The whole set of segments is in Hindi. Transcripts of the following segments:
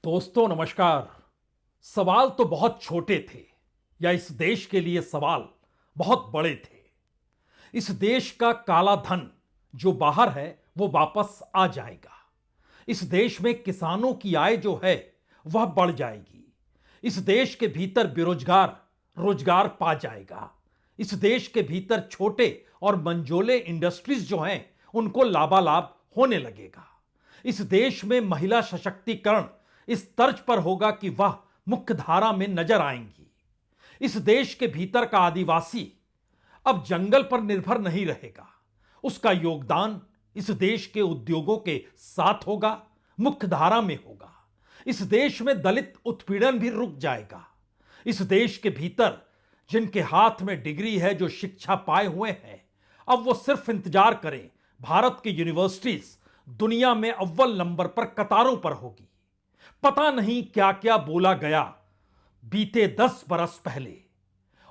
दोस्तों नमस्कार। सवाल तो बहुत छोटे थे या इस देश के लिए सवाल बहुत बड़े थे। इस देश का काला धन जो बाहर है वो वापस आ जाएगा। इस देश में किसानों की आय जो है वह बढ़ जाएगी। इस देश के भीतर बेरोजगार रोजगार पा जाएगा। इस देश के भीतर छोटे और मंझोले इंडस्ट्रीज जो हैं उनको लाभालाभ होने लगेगा। इस देश में महिला सशक्तिकरण इस तर्ज पर होगा कि वह मुख्य धारा में नजर आएंगी। इस देश के भीतर का आदिवासी अब जंगल पर निर्भर नहीं रहेगा। उसका योगदान इस देश के उद्योगों के साथ होगा, मुख्य धारा में होगा। इस देश में दलित उत्पीड़न भी रुक जाएगा। इस देश के भीतर जिनके हाथ में डिग्री है, जो शिक्षा पाए हुए हैं, अब वो सिर्फ इंतजार करें। भारत की यूनिवर्सिटीज दुनिया में अव्वल नंबर पर कतारों पर होगी। पता नहीं क्या क्या बोला गया बीते 10 बरस पहले,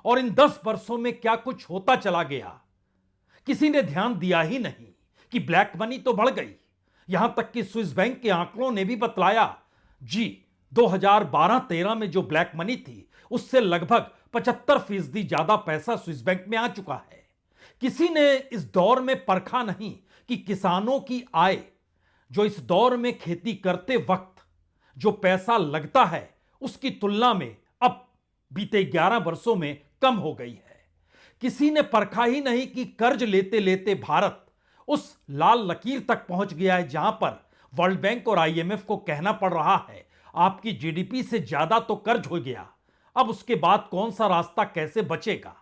और इन 10 बरसों में क्या कुछ होता चला गया। किसी ने ध्यान दिया ही नहीं कि ब्लैक मनी तो बढ़ गई। यहां तक कि स्विस बैंक के आंकड़ों ने भी बतलाया, जी 2012-13 में जो ब्लैक मनी थी उससे लगभग 75% ज्यादा पैसा स्विस बैंक में आ चुका है। किसी ने इस दौर में परखा नहीं कि किसानों की आय जो इस दौर में खेती करते वक्त जो पैसा लगता है उसकी तुलना में अब बीते 11 वर्षों में कम हो गई है। किसी ने परखा ही नहीं कि कर्ज लेते लेते भारत उस लाल लकीर तक पहुंच गया है जहां पर वर्ल्ड बैंक और आईएमएफ को कहना पड़ रहा है आपकी जीडीपी से ज्यादा तो कर्ज हो गया, अब उसके बाद कौन सा रास्ता कैसे बचेगा।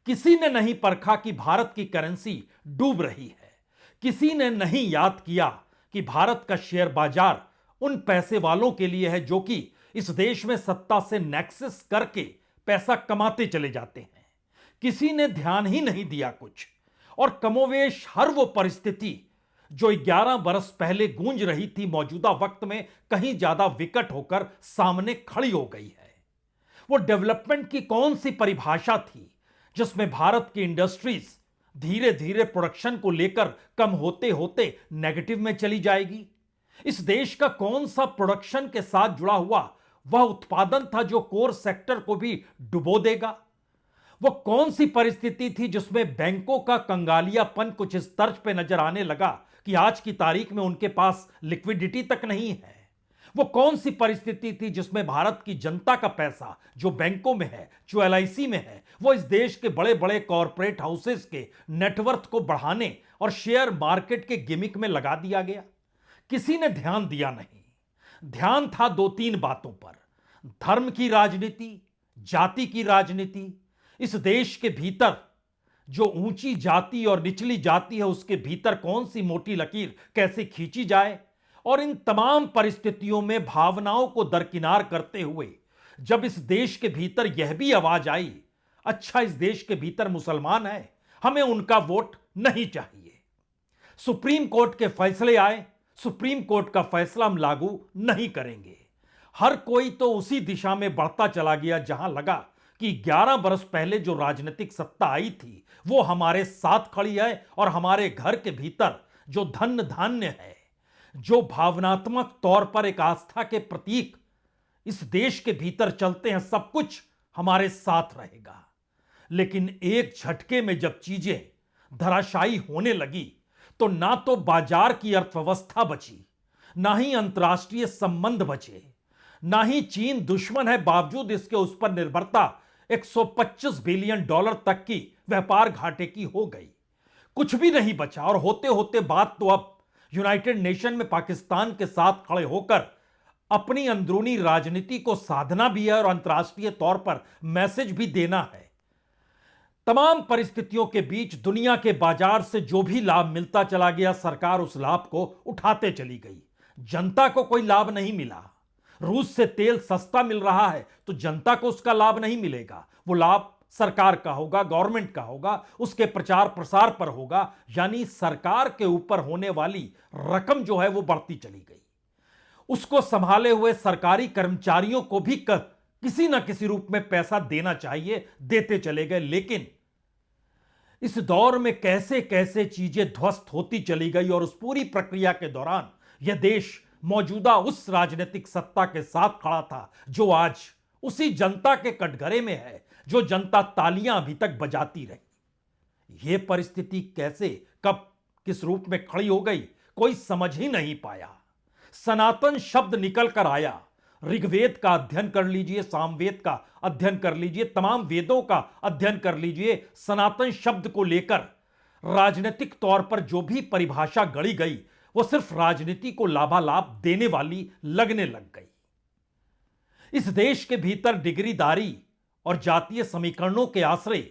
किसी ने नहीं परखा कि भारत की करेंसी डूब रही है। किसी ने नहीं याद किया कि भारत का शेयर बाजार उन पैसे वालों के लिए है जो कि इस देश में सत्ता से नेक्सस करके पैसा कमाते चले जाते हैं। किसी ने ध्यान ही नहीं दिया कुछ, और कमोवेश हर वो परिस्थिति जो 11 बरस पहले गूंज रही थी मौजूदा वक्त में कहीं ज्यादा विकट होकर सामने खड़ी हो गई है। वो डेवलपमेंट की कौन सी परिभाषा थी जिसमें भारत की इंडस्ट्रीज धीरे धीरे प्रोडक्शन को लेकर कम होते होते नेगेटिव में चली जाएगी। इस देश का कौन सा प्रोडक्शन के साथ जुड़ा हुआ वह उत्पादन था जो कोर सेक्टर को भी डुबो देगा। वो कौन सी परिस्थिति थी जिसमें बैंकों का कंगालियापन कुछ इस तर्ज पे नजर आने लगा कि आज की तारीख में उनके पास लिक्विडिटी तक नहीं है। वो कौन सी परिस्थिति थी जिसमें भारत की जनता का पैसा जो बैंकों में है, जो एलआईसी में है, वो इस देश के बड़े बड़े कॉरपोरेट हाउसेस के नेटवर्थ को बढ़ाने और शेयर मार्केट के गिमिक में लगा दिया गया। किसी ने ध्यान दिया नहीं। ध्यान था 2-3 बातों पर, धर्म की राजनीति, जाति की राजनीति। इस देश के भीतर जो ऊंची जाति और निचली जाति है उसके भीतर कौन सी मोटी लकीर कैसे खींची जाए, और इन तमाम परिस्थितियों में भावनाओं को दरकिनार करते हुए जब इस देश के भीतर यह भी आवाज आई, अच्छा इस देश के भीतर मुसलमान है, हमें उनका वोट नहीं चाहिए। सुप्रीम कोर्ट के फैसले आए, सुप्रीम कोर्ट का फैसला हम लागू नहीं करेंगे। हर कोई तो उसी दिशा में बढ़ता चला गया जहां लगा कि 11 बरस पहले जो राजनीतिक सत्ता आई थी वो हमारे साथ खड़ी है, और हमारे घर के भीतर जो धन धान्य है, जो भावनात्मक तौर पर एक आस्था के प्रतीक इस देश के भीतर चलते हैं, सब कुछ हमारे साथ रहेगा। लेकिन एक झटके में जब चीजें धराशायी होने लगी तो ना तो बाजार की अर्थव्यवस्था बची, ना ही अंतर्राष्ट्रीय संबंध बचे, ना ही चीन दुश्मन है बावजूद इसके उस पर निर्भरता 125 बिलियन डॉलर तक की व्यापार घाटे की हो गई। कुछ भी नहीं बचा, और होते होते बात तो अब यूनाइटेड नेशन में पाकिस्तान के साथ खड़े होकर अपनी अंदरूनी राजनीति को साधना भी है और अंतर्राष्ट्रीय तौर पर मैसेज भी देना है। तमाम परिस्थितियों के बीच दुनिया के बाजार से जो भी लाभ मिलता चला गया, सरकार उस लाभ को उठाते चली गई। जनता को कोई लाभ नहीं मिला। रूस से तेल सस्ता मिल रहा है तो जनता को उसका लाभ नहीं मिलेगा। वो लाभ सरकार का होगा, गवर्नमेंट का होगा, उसके प्रचार प्रसार पर होगा। यानी सरकार के ऊपर होने वाली रकम जो है वो बढ़ती चली गई। उसको संभाले हुए सरकारी कर्मचारियों को भी किसी ना किसी रूप में पैसा देना चाहिए, देते चले गए। लेकिन इस दौर में कैसे कैसे चीजें ध्वस्त होती चली गई, और उस पूरी प्रक्रिया के दौरान यह देश मौजूदा उस राजनीतिक सत्ता के साथ खड़ा था जो आज उसी जनता के कटघरे में है, जो जनता तालियां अभी तक बजाती रही। यह परिस्थिति कैसे, कब, किस रूप में खड़ी हो गई, कोई समझ ही नहीं पाया। सनातन शब्द निकल कर आया। ऋग्वेद का अध्ययन कर लीजिए, सामवेद का अध्ययन कर लीजिए, तमाम वेदों का अध्ययन कर लीजिए। सनातन शब्द को लेकर राजनीतिक तौर पर जो भी परिभाषा गढ़ी गई वो सिर्फ राजनीति को लाभालाभ देने वाली लगने लग गई। इस देश के भीतर डिग्रीदारी और जातीय समीकरणों के आश्रय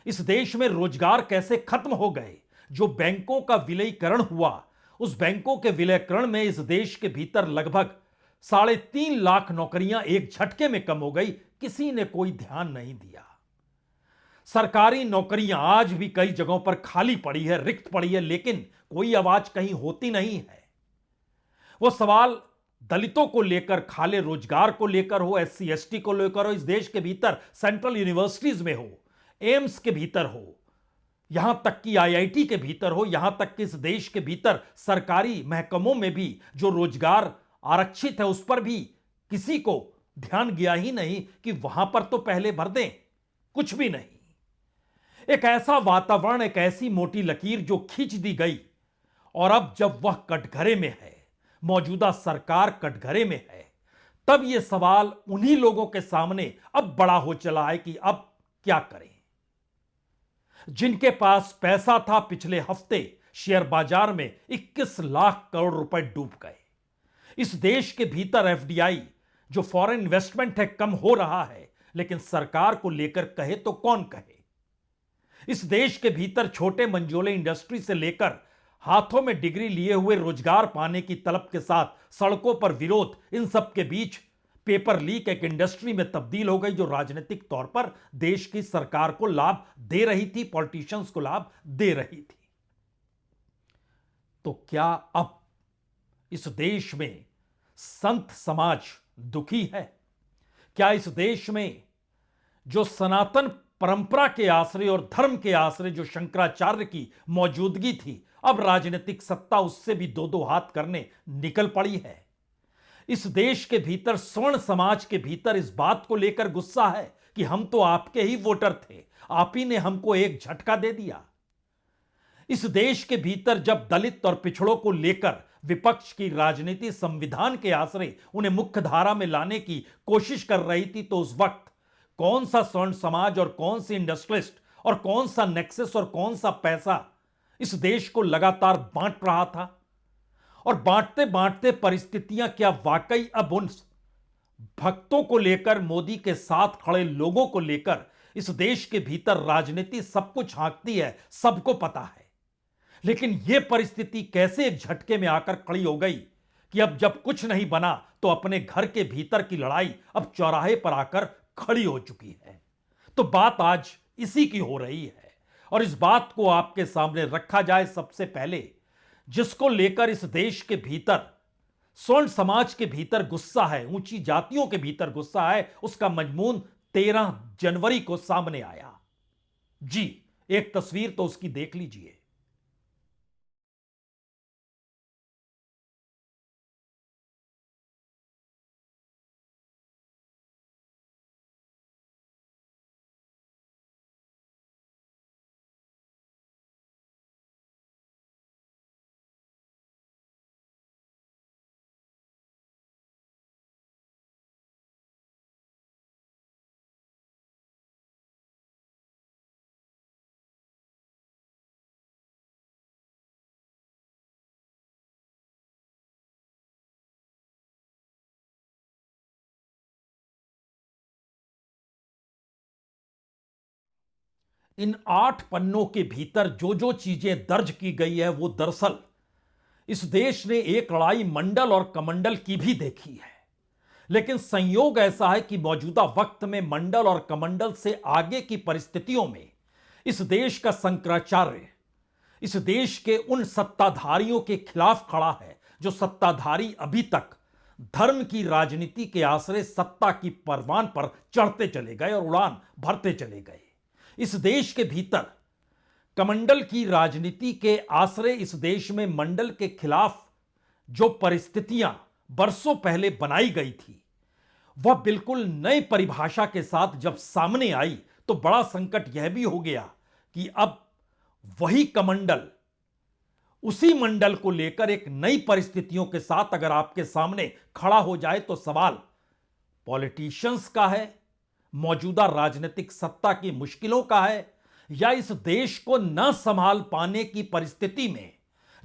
इस देश में रोजगार कैसे खत्म हो गए। जो बैंकों का विलयीकरण हुआ, उस बैंकों के विलयीकरण में इस देश के भीतर लगभग 3.5 लाख नौकरियां एक झटके में कम हो गई। किसी ने कोई ध्यान नहीं दिया। सरकारी नौकरियां आज भी कई जगहों पर खाली पड़ी है, रिक्त पड़ी है, लेकिन कोई आवाज कहीं होती नहीं है। वो सवाल दलितों को लेकर, खाले रोजगार को लेकर हो, एससी एसटी को लेकर हो, इस देश के भीतर सेंट्रल यूनिवर्सिटीज में हो, एम्स के भीतर हो, यहां तक कि आईआईटी के भीतर हो, यहां तक कि इस देश के भीतर सरकारी महकमों में भी जो रोजगार आरक्षित है उस पर भी किसी को ध्यान गया ही नहीं कि वहां पर तो पहले भर दें। कुछ भी नहीं। एक ऐसा वातावरण, एक ऐसी मोटी लकीर जो खींच दी गई। और अब जब वह कटघरे में है, मौजूदा सरकार कटघरे में है, तब यह सवाल उन्हीं लोगों के सामने अब बड़ा हो चला है कि अब क्या करें। जिनके पास पैसा था, पिछले हफ्ते शेयर बाजार में 21 लाख करोड़ रुपए डूब गए। इस देश के भीतर एफडीआई जो फॉरेन इन्वेस्टमेंट है कम हो रहा है, लेकिन सरकार को लेकर कहे तो कौन कहे। इस देश के भीतर छोटे मंझोले इंडस्ट्री से लेकर हाथों में डिग्री लिए हुए रोजगार पाने की तलब के साथ सड़कों पर विरोध, इन सब के बीच पेपर लीक एक इंडस्ट्री में तब्दील हो गई जो राजनीतिक तौर पर देश की सरकार को लाभ दे रही थी, पॉलिटिशियंस को लाभ दे रही थी। तो क्या अब इस देश में संत समाज दुखी है? क्या इस देश में जो सनातन परंपरा के आश्रय और धर्म के आश्रय जो शंकराचार्य की मौजूदगी थी, अब राजनीतिक सत्ता उससे भी दो दो हाथ करने निकल पड़ी है? इस देश के भीतर स्वर्ण समाज के भीतर इस बात को लेकर गुस्सा है कि हम तो आपके ही वोटर थे, आप ही ने हमको एक झटका दे दिया। इस देश के भीतर जब दलित और पिछड़ों को लेकर विपक्ष की राजनीति संविधान के आश्रय उन्हें मुख्य धारा में लाने की कोशिश कर रही थी, तो उस वक्त कौन सा स्वर्ण समाज और कौन सी इंडस्ट्रियलिस्ट और कौन सा नेक्सस और कौन सा पैसा इस देश को लगातार बांट रहा था। और बांटते बांटते परिस्थितियां क्या वाकई अब उन भक्तों को लेकर, मोदी के साथ खड़े लोगों को लेकर इस देश के भीतर राजनीति सब कुछ हाँकती है, सबको पता है। लेकिन यह परिस्थिति कैसे एक झटके में आकर खड़ी हो गई कि अब जब कुछ नहीं बना तो अपने घर के भीतर की लड़ाई अब चौराहे पर आकर खड़ी हो चुकी है। तो बात आज इसी की हो रही है और इस बात को आपके सामने रखा जाए। सबसे पहले जिसको लेकर इस देश के भीतर स्वर्ण समाज के भीतर गुस्सा है, ऊंची जातियों के भीतर गुस्सा है, उसका मजमून 13 जनवरी को सामने आया। जी, एक तस्वीर तो उसकी देख लीजिए। इन 8 पन्नों के भीतर जो जो चीजें दर्ज की गई है वो दरअसल इस देश ने एक लड़ाई मंडल और कमंडल की भी देखी है। लेकिन संयोग ऐसा है कि मौजूदा वक्त में मंडल और कमंडल से आगे की परिस्थितियों में इस देश का शंकराचार्य इस देश के उन सत्ताधारियों के खिलाफ खड़ा है जो सत्ताधारी अभी तक धर्म की राजनीति के आश्रय सत्ता की परवान पर चढ़ते चले गए और उड़ान भरते चले गए। इस देश के भीतर कमंडल की राजनीति के आश्रय इस देश में मंडल के खिलाफ जो परिस्थितियां बरसों पहले बनाई गई थी, वह बिल्कुल नई परिभाषा के साथ जब सामने आई तो बड़ा संकट यह भी हो गया कि अब वही कमंडल उसी मंडल को लेकर एक नई परिस्थितियों के साथ अगर आपके सामने खड़ा हो जाए तो सवाल पॉलिटिशियंस का है, मौजूदा राजनीतिक सत्ता की मुश्किलों का है, या इस देश को न संभाल पाने की परिस्थिति में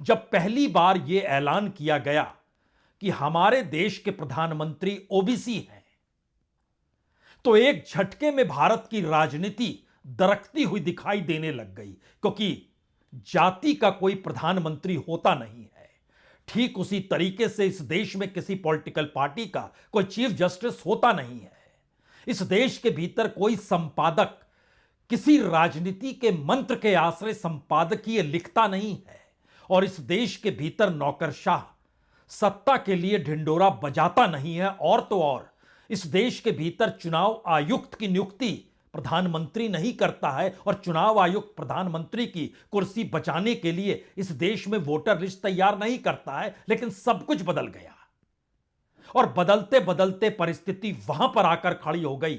जब पहली बार यह ऐलान किया गया कि हमारे देश के प्रधानमंत्री ओबीसी हैं, तो एक झटके में भारत की राजनीति दरकती हुई दिखाई देने लग गई, क्योंकि जाति का कोई प्रधानमंत्री होता नहीं है। ठीक उसी तरीके से इस देश में किसी पॉलिटिकल पार्टी का कोई चीफ जस्टिस होता नहीं है। इस देश के भीतर कोई संपादक किसी राजनीति के मंत्र के आश्रय संपादकीय लिखता नहीं है, और इस देश के भीतर नौकरशाह सत्ता के लिए ढिंडोरा बजाता नहीं है। और तो और इस देश के भीतर चुनाव आयुक्त की नियुक्ति प्रधानमंत्री नहीं करता है, और चुनाव आयुक्त प्रधानमंत्री की कुर्सी बचाने के लिए इस देश में वोटर लिस्ट तैयार नहीं करता है। लेकिन सब कुछ बदल गया, और बदलते बदलते परिस्थिति वहां पर आकर खड़ी हो गई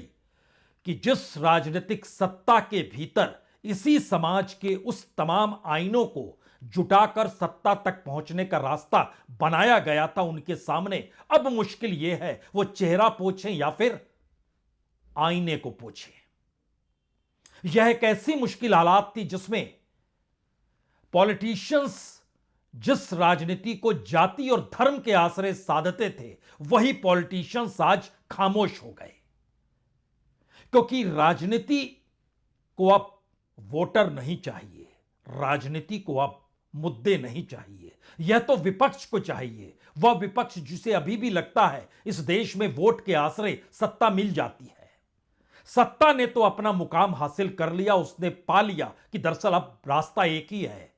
कि जिस राजनीतिक सत्ता के भीतर इसी समाज के उस तमाम आइनों को जुटाकर सत्ता तक पहुंचने का रास्ता बनाया गया था, उनके सामने अब मुश्किल यह है वो चेहरा पोछें या फिर आईने को पोछें। यह एक ऐसी मुश्किल हालात थी जिसमें पॉलिटिशियंस जिस राजनीति को जाति और धर्म के आश्रय साधते थे, वही पॉलिटिशियंस आज खामोश हो गए, क्योंकि राजनीति को अब वोटर नहीं चाहिए, राजनीति को अब मुद्दे नहीं चाहिए, यह तो विपक्ष को चाहिए। वह विपक्ष जिसे अभी भी लगता है इस देश में वोट के आश्रय सत्ता मिल जाती है। सत्ता ने तो अपना मुकाम हासिल कर लिया, उसने पा लिया कि दरअसल अब रास्ता एक ही है।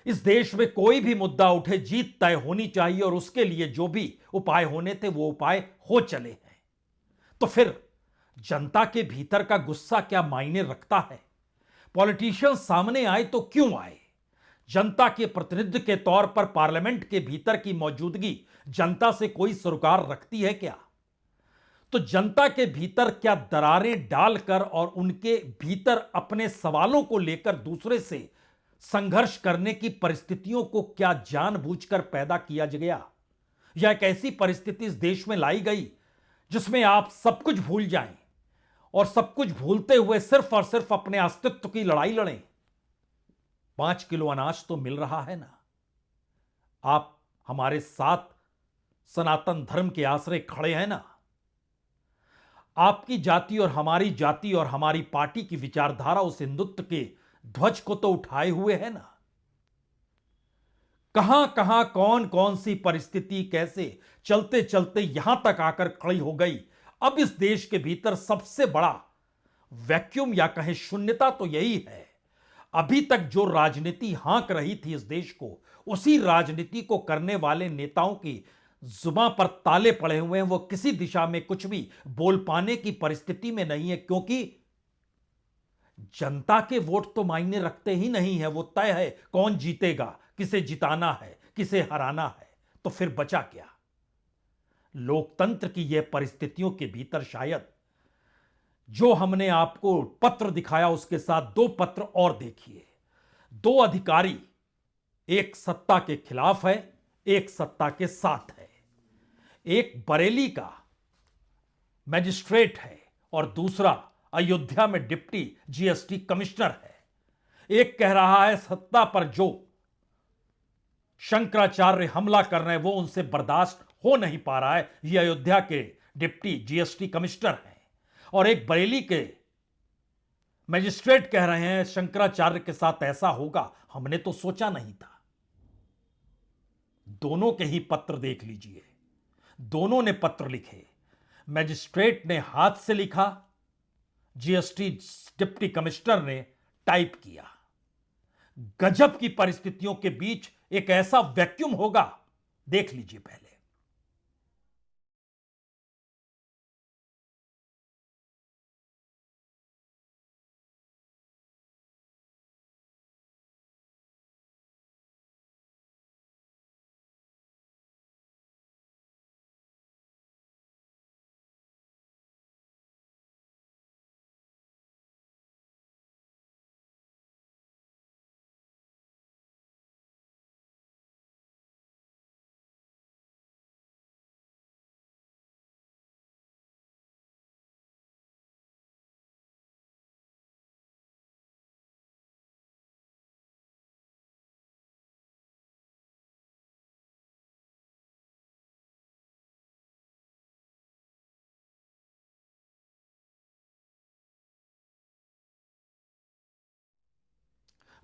इस देश में कोई भी मुद्दा उठे, जीत तय होनी चाहिए, और उसके लिए जो भी उपाय होने थे वो उपाय हो चले हैं। तो फिर जनता के भीतर का गुस्सा क्या मायने रखता है? पॉलिटिशियन सामने आए तो क्यों आए? जनता के प्रतिनिधि के तौर पर पार्लियामेंट के भीतर की मौजूदगी जनता से कोई सरोकार रखती है क्या? तो जनता के भीतर क्या दरारें डालकर और उनके भीतर अपने सवालों को लेकर दूसरे से संघर्ष करने की परिस्थितियों को क्या जानबूझकर पैदा किया गया, या एक ऐसी परिस्थिति इस देश में लाई गई जिसमें आप सब कुछ भूल जाएं और सब कुछ भूलते हुए सिर्फ और सिर्फ अपने अस्तित्व की लड़ाई लड़ें? 5 किलो अनाज तो मिल रहा है ना, आप हमारे साथ सनातन धर्म के आश्रय खड़े हैं ना, आपकी जाति और हमारी पार्टी की विचारधारा उस हिंदुत्व के ध्वज को तो उठाए हुए है ना। कहां कहां कौन कौन सी परिस्थिति कैसे चलते चलते यहां तक आकर खड़ी हो गई। अब इस देश के भीतर सबसे बड़ा वैक्यूम या कहें शून्यता तो यही है, अभी तक जो राजनीति हाँक रही थी इस देश को, उसी राजनीति को करने वाले नेताओं की जुबां पर ताले पड़े हुए हैं। वो किसी दिशा में कुछ भी बोल पाने की परिस्थिति में नहीं है, क्योंकि जनता के वोट तो मायने रखते ही नहीं है। वो तय है कौन जीतेगा, किसे जिताना है, किसे हराना है। तो फिर बचा क्या? लोकतंत्र की यह परिस्थितियों के भीतर शायद जो हमने आपको पत्र दिखाया उसके साथ 2 पत्र और देखिए। 2 अधिकारी, एक सत्ता के खिलाफ है, एक सत्ता के साथ है। एक बरेली का मैजिस्ट्रेट है और दूसरा अयोध्या में डिप्टी जीएसटी कमिश्नर है। एक कह रहा है सत्ता पर जो शंकराचार्य हमला कर रहे हैं वो उनसे बर्दाश्त हो नहीं पा रहा है, ये अयोध्या के डिप्टी जीएसटी कमिश्नर हैं। और एक बरेली के मैजिस्ट्रेट कह रहे हैं शंकराचार्य के साथ ऐसा होगा हमने तो सोचा नहीं था। दोनों के ही पत्र देख लीजिए, दोनों ने पत्र लिखे। मैजिस्ट्रेट ने हाथ से लिखा, जीएसटी डिप्टी कमिश्नर ने टाइप किया। गजब की परिस्थितियों के बीच एक ऐसा वैक्यूम होगा, देख लीजिए पहले।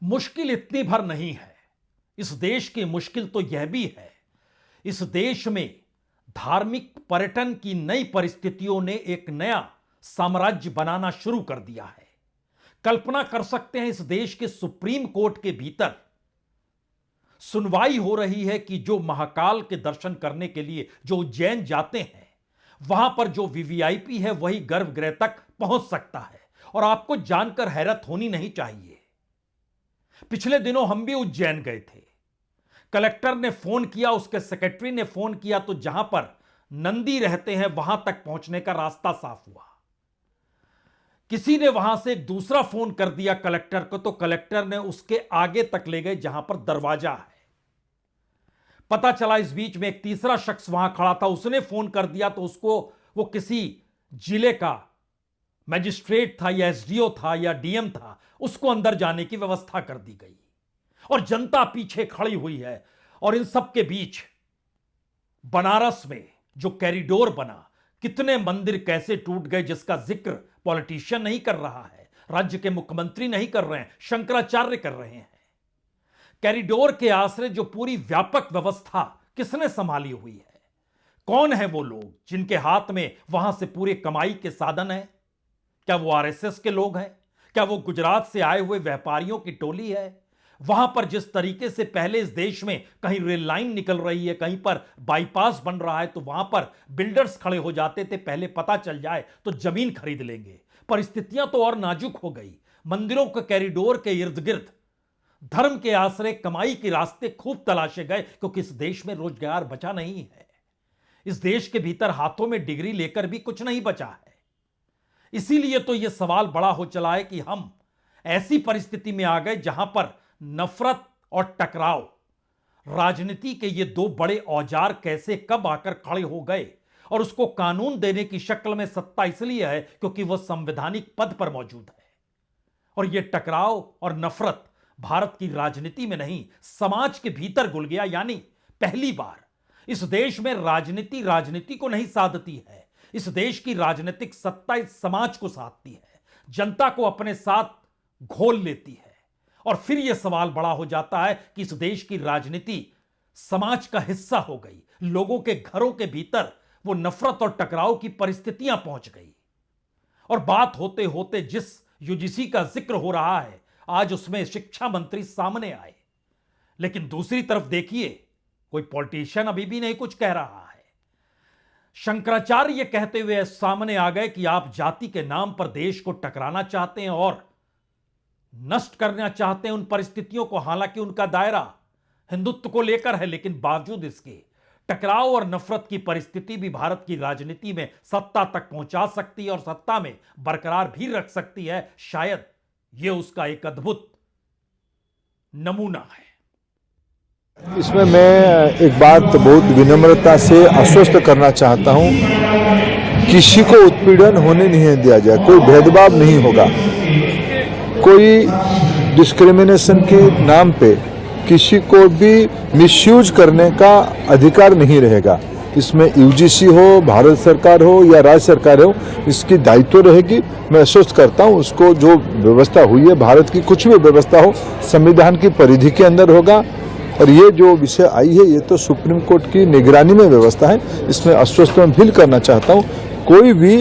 मुश्किल इतनी भर नहीं है। इस देश की मुश्किल तो यह भी है, इस देश में धार्मिक पर्यटन की नई परिस्थितियों ने एक नया साम्राज्य बनाना शुरू कर दिया है। कल्पना कर सकते हैं, इस देश के सुप्रीम कोर्ट के भीतर सुनवाई हो रही है कि जो महाकाल के दर्शन करने के लिए जो उज्जैन जाते हैं, वहां पर जो वीवीआईपी है वही गर्भगृह तक पहुंच सकता है। और आपको जानकर हैरत होनी नहीं चाहिए, पिछले दिनों हम भी उज्जैन गए थे। कलेक्टर ने फोन किया, उसके सेक्रेटरी ने फोन किया, तो जहां पर नंदी रहते हैं वहां तक पहुंचने का रास्ता साफ हुआ। किसी ने वहां से एक दूसरा फोन कर दिया कलेक्टर को, तो कलेक्टर ने उसके आगे तक ले गए जहां पर दरवाजा है। पता चला इस बीच में एक तीसरा शख्स वहां खड़ा था, उसने फोन कर दिया, तो उसको वो किसी जिले का मैजिस्ट्रेट था या एसडीओ था या डीएम था, उसको अंदर जाने की व्यवस्था कर दी गई। और जनता पीछे खड़ी हुई है। और इन सब के बीच बनारस में जो कॉरिडोर बना, कितने मंदिर कैसे टूट गए, जिसका जिक्र पॉलिटिशियन नहीं कर रहा है, राज्य के मुख्यमंत्री नहीं कर रहे हैं, शंकराचार्य कर रहे हैं। कॉरिडोर के आश्रय जो पूरी व्यापक व्यवस्था किसने संभाली हुई है? कौन है वो लोग जिनके हाथ में वहां से पूरे कमाई के साधन है? क्या वो आरएसएस के लोग हैं? क्या वो गुजरात से आए हुए व्यापारियों की टोली है? वहां पर जिस तरीके से पहले इस देश में कहीं रेल लाइन निकल रही है, कहीं पर बाईपास बन रहा है, तो वहां पर बिल्डर्स खड़े हो जाते थे, पहले पता चल जाए तो जमीन खरीद लेंगे। परिस्थितियां तो और नाजुक हो गई। मंदिरों के कॉरिडोर के इर्द गिर्द धर्म के आश्रय कमाई के रास्ते खूब तलाशे गए, क्योंकि इस देश में रोजगार बचा नहीं है। इस देश के भीतर हाथों में डिग्री लेकर भी कुछ नहीं बचा है। इसीलिए तो यह सवाल बड़ा हो चला है कि हम ऐसी परिस्थिति में आ गए जहां पर नफरत और टकराव, राजनीति के ये दो बड़े औजार कैसे कब आकर खड़े हो गए। और उसको कानून देने की शक्ल में सत्ता इसलिए है क्योंकि वह संवैधानिक पद पर मौजूद है। और यह टकराव और नफरत भारत की राजनीति में नहीं, समाज के भीतर घुल गया। यानी पहली बार इस देश में राजनीति को नहीं साधती है, इस देश की राजनीतिक सत्ता इस समाज को साधती है, जनता को अपने साथ घोल लेती है। और फिर यह सवाल बड़ा हो जाता है कि इस देश की राजनीति समाज का हिस्सा हो गई, लोगों के घरों के भीतर वो नफरत और टकराव की परिस्थितियां पहुंच गई। और बात होते होते जिस यूजीसी का जिक्र हो रहा है, आज उसमें शिक्षा मंत्री सामने आए, लेकिन दूसरी तरफ देखिए कोई पॉलिटिशियन अभी भी नहीं कुछ कह रहा है। शंकराचार्य ये कहते हुए सामने आ गए कि आप जाति के नाम पर देश को टकराना चाहते हैं और नष्ट करना चाहते हैं उन परिस्थितियों को। हालांकि उनका दायरा हिंदुत्व को लेकर है, लेकिन बावजूद इसके टकराव और नफरत की परिस्थिति भी भारत की राजनीति में सत्ता तक पहुंचा सकती है और सत्ता में बरकरार भी रख सकती है। शायद यह उसका एक अद्भुत नमूना है। इसमें मैं एक बात बहुत विनम्रता से आश्वस्त करना चाहता हूं, किसी को उत्पीड़न होने नहीं दिया जाए, कोई भेदभाव नहीं होगा, कोई डिस्क्रिमिनेशन के नाम पे किसी को भी मिसयूज करने का अधिकार नहीं रहेगा। इसमें यूजीसी हो, भारत सरकार हो या राज्य सरकार हो, इसकी दायित्व रहेगी। मैं आश्वस्त करता हूं, उसको जो व्यवस्था हुई है, भारत की कुछ भी व्यवस्था हो, संविधान की परिधि के अंदर होगा। और ये जो विषय आई है, ये तो सुप्रीम कोर्ट की निगरानी में व्यवस्था है। इसमें आश्वस्त मैं फील करना चाहता हूं, कोई भी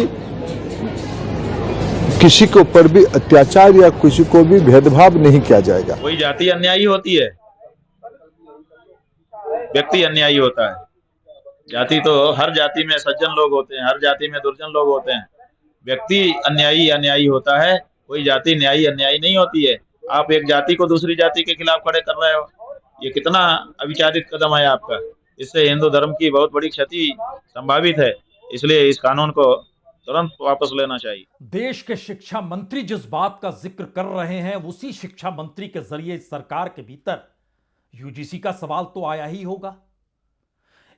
किसी के ऊपर भी अत्याचार या किसी को भी भेदभाव नहीं किया जाएगा। कोई जाति अन्यायी होती है, व्यक्ति अन्यायी होता है। जाति तो हर जाति में सज्जन लोग होते हैं, हर जाति में दुर्जन लोग होते हैं। व्यक्ति अन्यायी होता है, कोई जाति न्यायी अन्यायी नहीं होती है। आप एक जाति को दूसरी जाति के खिलाफ खड़े कर रहे हो, ये कितना अविचारित कदम है आपका। इससे हिंदू धर्म की बहुत बड़ी क्षति संभावित है। इसलिए इस कानून को तुरंत वापस लेना चाहिए। देश के शिक्षा मंत्री जिस बात का जिक्र कर रहे हैं, उसी शिक्षा मंत्री के जरिए इस सरकार के भीतर यूजीसी का सवाल तो आया ही होगा।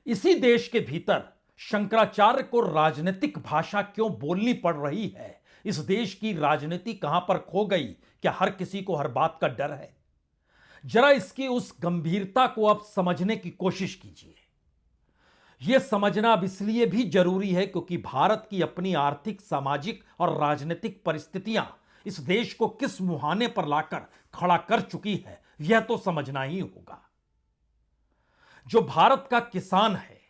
इसी देश के भीतर शंकराचार्य को राजनीतिक भाषा क्यों बोलनी पड़ रही है? इस देश की राजनीति कहां पर खो गई? क्या हर किसी को हर बात का डर है? जरा इसकी उस गंभीरता को अब समझने की कोशिश कीजिए। यह समझना अब इसलिए भी जरूरी है क्योंकि भारत की अपनी आर्थिक, सामाजिक और राजनीतिक परिस्थितियां इस देश को किस मुहाने पर लाकर खड़ा कर चुकी है, यह तो समझना ही होगा। जो भारत का किसान है,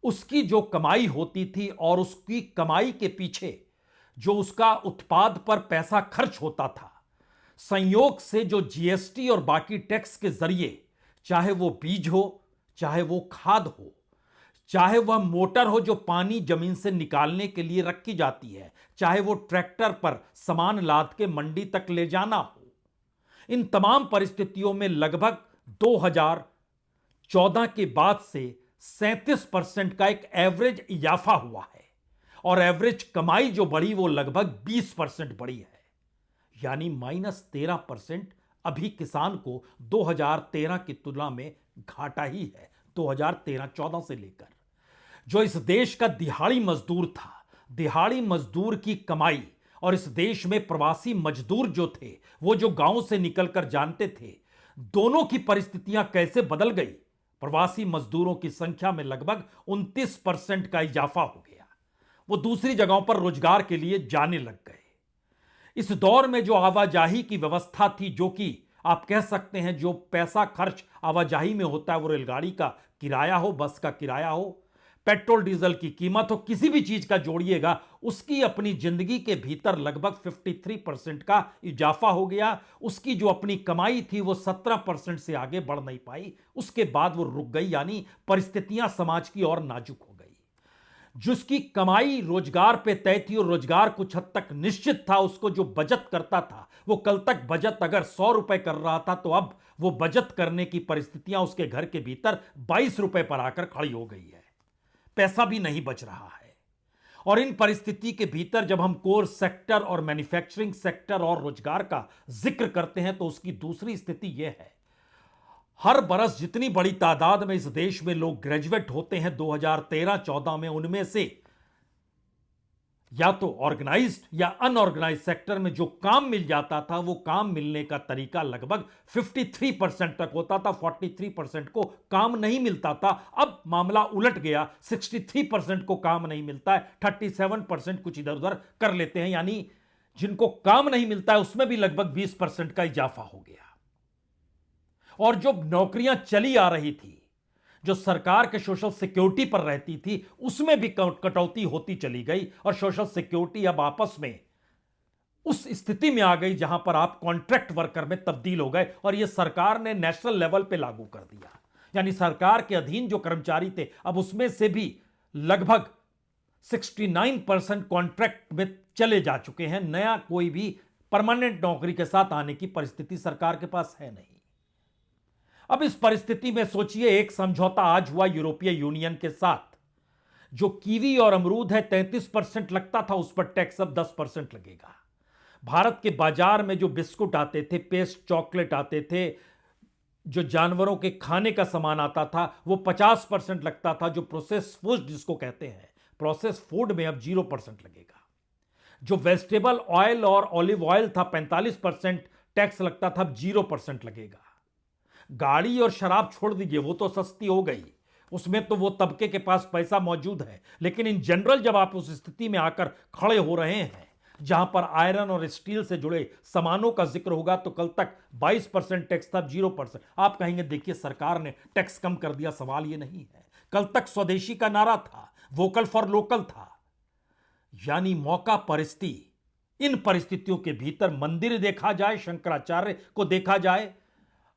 उसकी जो कमाई होती थी और उसकी कमाई के पीछे जो उसका उत्पाद पर पैसा खर्च होता था, संयोग से जो जीएसटी और बाकी टैक्स के जरिए, चाहे वो बीज हो, चाहे वो खाद हो, चाहे वह मोटर हो जो पानी जमीन से निकालने के लिए रखी जाती है, चाहे वो ट्रैक्टर पर सामान लाद के मंडी तक ले जाना हो, इन तमाम परिस्थितियों में लगभग 2014 के बाद से 37% का एक एवरेज इजाफा हुआ है और एवरेज कमाई जो बढ़ी वो लगभग 20% बढ़ी है। यानी -13% अभी किसान को 2013 की तुलना में घाटा ही है। 2013-14 से लेकर जो इस देश का दिहाड़ी मजदूर था, दिहाड़ी मजदूर की कमाई और इस देश में प्रवासी मजदूर जो थे, वो जो गांव से निकलकर जानते थे, दोनों की परिस्थितियां कैसे बदल गई। प्रवासी मजदूरों की संख्या में लगभग 29% का इजाफा हो गया। वो दूसरी जगहों पर रोजगार के लिए जाने लग गए। इस दौर में जो आवाजाही की व्यवस्था थी, जो कि आप कह सकते हैं जो पैसा खर्च आवाजाही में होता है, वो रेलगाड़ी का किराया हो, बस का किराया हो, पेट्रोल डीजल की कीमत हो, किसी भी चीज का जोड़िएगा, उसकी अपनी जिंदगी के भीतर लगभग 53% का इजाफा हो गया। उसकी जो अपनी कमाई थी वो 17% से आगे बढ़ नहीं पाई। उसके बाद वो रुक गई, यानी परिस्थितियां समाज की और नाजुक हो गई। जिसकी कमाई रोजगार पे तय थी और रोजगार कुछ हद तक निश्चित था, उसको जो बचत करता था, वो कल तक बचत अगर 100 रुपए कर रहा था तो अब वो बचत करने की परिस्थितियां उसके घर के भीतर 22 रुपए पर आकर खड़ी हो गई है। पैसा भी नहीं बच रहा है। और इन परिस्थिति के भीतर जब हम कोर सेक्टर और मैन्युफैक्चरिंग सेक्टर और रोजगार का जिक्र करते हैं तो उसकी दूसरी स्थिति यह है, हर बरस जितनी बड़ी तादाद में इस देश में लोग ग्रेजुएट होते हैं 2013-14 में, उनमें से या तो ऑर्गेनाइज्ड या अनऑर्गेनाइज्ड सेक्टर में जो काम मिल जाता था, वो काम मिलने का तरीका लगभग 53% तक होता था। 43% को काम नहीं मिलता था। अब मामला उलट गया, 63% को काम नहीं मिलता है, 37% कुछ इधर उधर कर लेते हैं, यानी जिनको काम नहीं मिलता है उसमें भी लगभग 20% का इजाफा हो गया। और जो नौकरियां चली आ रही थी, जो सरकार के सोशल सिक्योरिटी पर रहती थी, उसमें भी कटौती होती चली गई और सोशल सिक्योरिटी अब आपस में उस स्थिति में आ गई जहां पर आप कॉन्ट्रैक्ट वर्कर में तब्दील हो गए। और यह सरकार ने नेशनल लेवल पे लागू कर दिया, यानी सरकार के अधीन जो कर्मचारी थे, अब उसमें से भी लगभग 69% कॉन्ट्रैक्ट में चले जा चुके हैं। नया कोई भी परमानेंट नौकरी के साथ आने की परिस्थिति सरकार के पास है नहीं। अब इस परिस्थिति में सोचिए, एक समझौता आज हुआ यूरोपीय यूनियन के साथ। जो कीवी और अमरूद है 33% लगता था, उस पर टैक्स अब 10% लगेगा। भारत के बाजार में जो बिस्कुट आते थे, पेस्ट चॉकलेट आते थे, जो जानवरों के खाने का सामान आता था, वो 50% लगता था। जो प्रोसेस फूड जिसको कहते हैं, प्रोसेस फूड में अब 0% लगेगा। जो वेजिटेबल ऑयल और ऑलिव ऑयल था 45% टैक्स लगता था, अब 0% लगेगा। गाड़ी और शराब छोड़ दीजिए, वो तो सस्ती हो गई, उसमें तो वो तबके के पास पैसा मौजूद है। लेकिन इन जनरल जब आप उस स्थिति में आकर खड़े हो रहे हैं जहां पर आयरन और स्टील से जुड़े सामानों का जिक्र होगा, तो कल तक 22% टैक्स था, 0%। आप कहेंगे देखिए सरकार ने टैक्स कम कर दिया, सवाल ये नहीं है। कल तक स्वदेशी का नारा था, वोकल फॉर लोकल था। यानी मौका परिस्थिति, इन परिस्थितियों के भीतर मंदिर देखा जाए, शंकराचार्य को देखा जाए,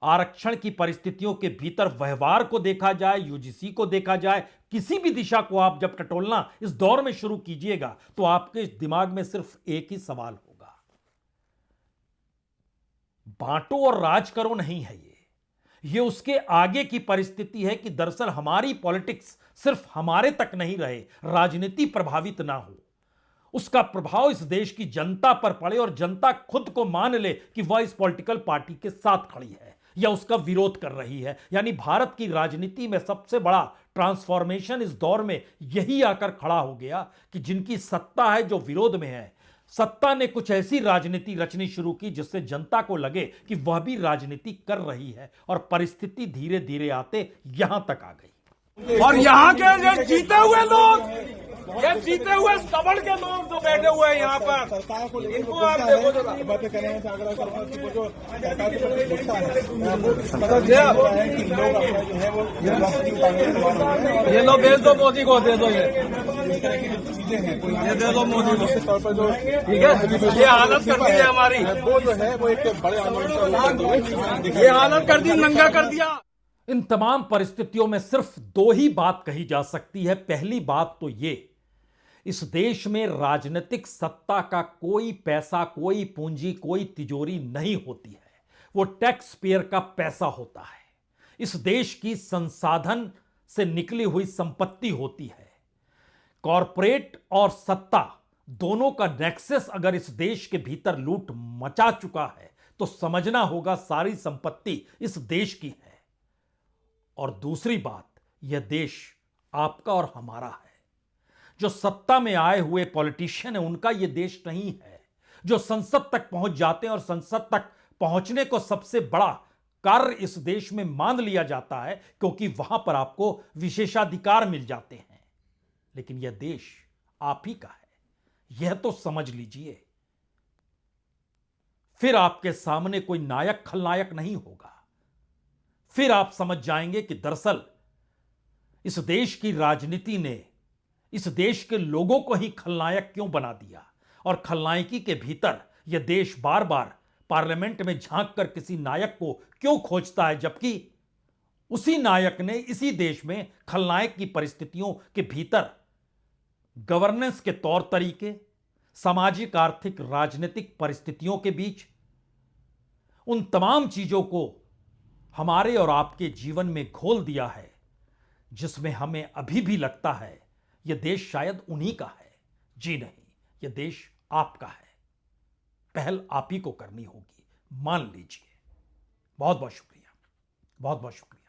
आरक्षण की परिस्थितियों के भीतर व्यवहार को देखा जाए, यूजीसी को देखा जाए, किसी भी दिशा को आप जब टटोलना इस दौर में शुरू कीजिएगा तो आपके दिमाग में सिर्फ एक ही सवाल होगा, बांटो और राज करो नहीं है ये उसके आगे की परिस्थिति है कि दरअसल हमारी पॉलिटिक्स सिर्फ हमारे तक नहीं रहे, राजनीति प्रभावित ना हो, उसका प्रभाव इस देश की जनता पर पड़े और जनता खुद को मान ले कि वह इस पॉलिटिकल पार्टी के साथ खड़ी है या उसका विरोध कर रही है। यानी भारत की राजनीति में सबसे बड़ा ट्रांसफॉर्मेशन इस दौर में यही आकर खड़ा हो गया कि जिनकी सत्ता है, जो विरोध में है, सत्ता ने कुछ ऐसी राजनीति रचनी शुरू की जिससे जनता को लगे कि वह भी राजनीति कर रही है। और परिस्थिति धीरे धीरे आते यहां तक आ गई। और यहाँ के जो जीते हुए लोग ये जीते हुए सबल के लोग जो बैठे हुए हैं यहाँ पर, सरकार को लेकर इनको आप देखो जरा। बातें कर रहे हैं, आग्रह कर रहे हैं कि वो जो सरकार के प्रति गुस्सा है, वो इस जी कदर आप। हो रहा है कि लोग अपना जो है वो राष्ट्रीय उतारने के बाद हो रहे हैं। ये लो भेज दो मोदी को, दे दो ये और इस तरह की जो चीजें हैं कोई ये दे दो मोदी को। निश्चित तौर पर जो ठीक है, ये हालत कर दी है हमारी, वो जो है वो एक बड़े आंदोलन का रूप लेते हुए ये हालत कर दी, नंगा कर दिया। इन तमाम परिस्थितियों में सिर्फ दो ही बात कही जा सकती है। पहली बात तो ये, इस देश में राजनीतिक सत्ता का कोई पैसा, कोई पूंजी, कोई तिजोरी नहीं होती है, वो टैक्स पेयर का पैसा होता है। इस देश की संसाधन से निकली हुई संपत्ति होती है। कॉरपोरेट और सत्ता दोनों का नेक्सस अगर इस देश के भीतर लूट मचा चुका है तो समझना होगा सारी संपत्ति इस देश की है। और दूसरी बात, यह देश आपका और हमारा है। जो सत्ता में आए हुए पॉलिटिशियन है उनका यह देश नहीं है। जो संसद तक पहुंच जाते हैं और संसद तक पहुंचने को सबसे बड़ा कार्य इस देश में मान लिया जाता है क्योंकि वहां पर आपको विशेषाधिकार मिल जाते हैं। लेकिन यह देश आप ही का है, यह तो समझ लीजिए। फिर आपके सामने कोई नायक खलनायक नहीं होगा। फिर आप समझ जाएंगे कि दरअसल इस देश की राजनीति ने इस देश के लोगों को ही खलनायक क्यों बना दिया और खलनायकी के भीतर यह देश बार बार पार्लियामेंट में झांक कर किसी नायक को क्यों खोजता है, जबकि उसी नायक ने इसी देश में खलनायक की परिस्थितियों के भीतर गवर्नेंस के तौर तरीके, सामाजिक, आर्थिक, राजनीतिक परिस्थितियों के बीच उन तमाम चीजों को हमारे और आपके जीवन में घोल दिया है, जिसमें हमें अभी भी लगता है यह देश शायद उन्हीं का है। जी नहीं, यह देश आपका है। पहल आप ही को करनी होगी, मान लीजिए। बहुत बहुत शुक्रिया, बहुत बहुत शुक्रिया।